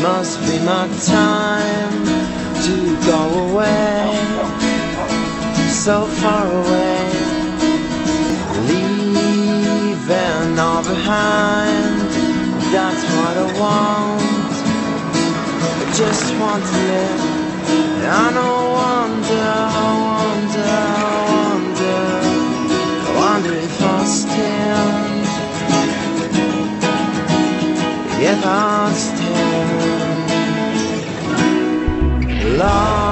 must be my time to go away, so far away, leaving all behind. That's what I want. I just want to live. I don't wonder, I wonder if I'll stand, if I'll stand. Love